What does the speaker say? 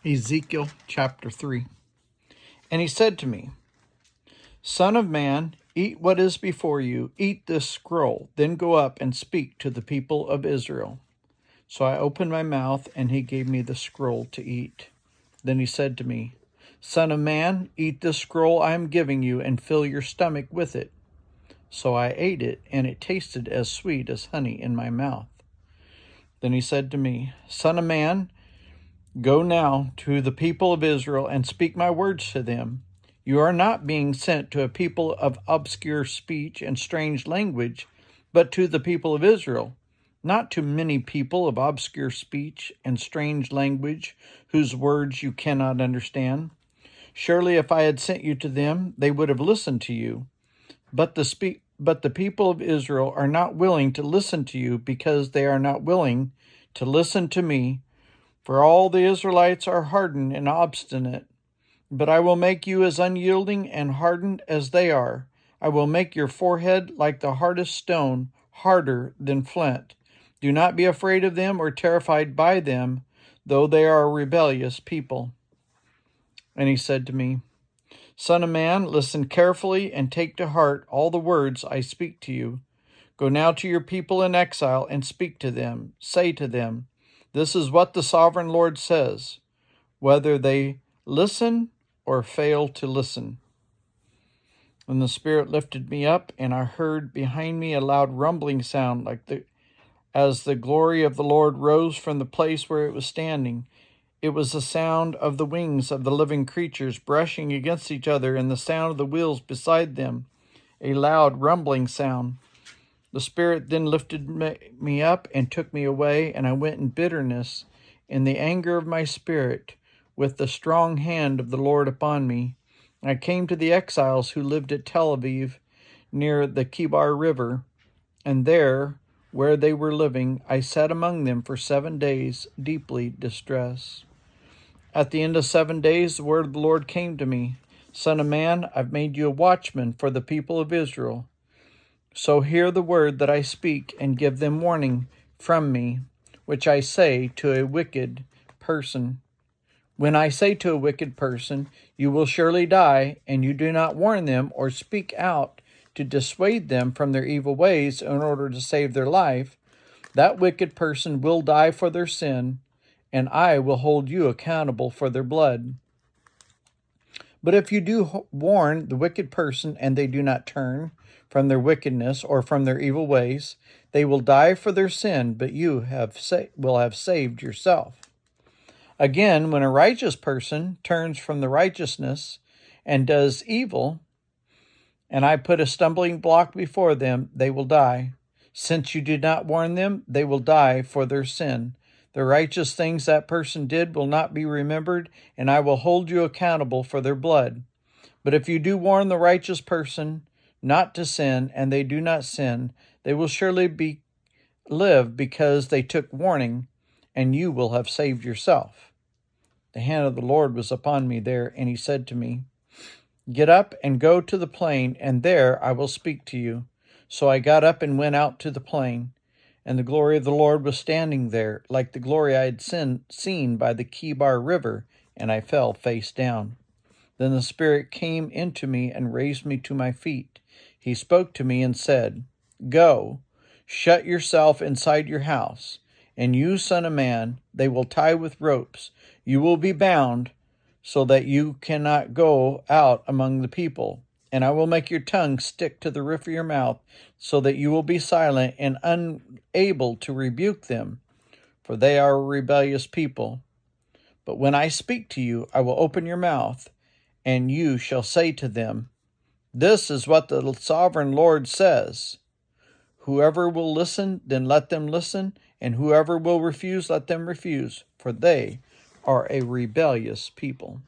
Ezekiel chapter 3. And he said to me, Son of man, eat what is before you, eat this scroll, then go up and speak to the people of Israel. So I opened my mouth, and he gave me the scroll to eat. Then he said to me, Son of man, eat this scroll I am giving you, and fill your stomach with it. So I ate it, and it tasted as sweet as honey in my mouth. Then he said to me, Son of man, go now to the people of Israel and speak my words to them. You are not being sent to a people of obscure speech and strange language, but to the people of Israel, not to many people of obscure speech and strange language whose words you cannot understand. Surely if I had sent you to them, they would have listened to you. But the people of Israel are not willing to listen to you because they are not willing to listen to me. For all the Israelites are hardened and obstinate. But I will make you as unyielding and hardened as they are. I will make your forehead like the hardest stone, harder than flint. Do not be afraid of them or terrified by them, though they are a rebellious people. And he said to me, Son of man, listen carefully and take to heart all the words I speak to you. Go now to your people in exile and speak to them. Say to them, This is what the sovereign Lord says, whether they listen or fail to listen. And the Spirit lifted me up, and I heard behind me a loud rumbling sound, as the glory of the Lord rose from the place where it was standing. It was the sound of the wings of the living creatures brushing against each other, and the sound of the wheels beside them, a loud rumbling sound. The Spirit then lifted me up and took me away, and I went in bitterness, in the anger of my spirit, with the strong hand of the Lord upon me. I came to the exiles who lived at Tel Aviv, near the Kibar River, and there, where they were living, I sat among them for 7 days, deeply distressed. At the end of 7 days, the word of the Lord came to me, Son of man, I've made you a watchman for the people of Israel. So hear the word that I speak, and give them warning from me, which I say to a wicked person. When I say to a wicked person, you will surely die, and you do not warn them or speak out to dissuade them from their evil ways in order to save their life, that wicked person will die for their sin, and I will hold you accountable for their blood. But if you do warn the wicked person and they do not turn from their wickedness or from their evil ways, they will die for their sin, but you will have saved yourself. Again, when a righteous person turns from the righteousness and does evil, and I put a stumbling block before them, they will die. Since you did not warn them, they will die for their sin. The righteous things that person did will not be remembered, and I will hold you accountable for their blood. But if you do warn the righteous person not to sin, and they do not sin, they will surely live because they took warning, and you will have saved yourself. The hand of the Lord was upon me there, and he said to me, Get up and go to the plain, and there I will speak to you. So I got up and went out to the plain, and the glory of the Lord was standing there, like the glory I had seen by the Kibar River, and I fell face down. Then the Spirit came into me and raised me to my feet. He spoke to me and said, Go, shut yourself inside your house, and you, son of man, they will tie with ropes. You will be bound, so that you cannot go out among the people. And I will make your tongue stick to the roof of your mouth, so that you will be silent and unable to rebuke them, for they are a rebellious people. But when I speak to you, I will open your mouth, and you shall say to them, This is what the sovereign Lord says. Whoever will listen, then let them listen, and whoever will refuse, let them refuse, for they are a rebellious people.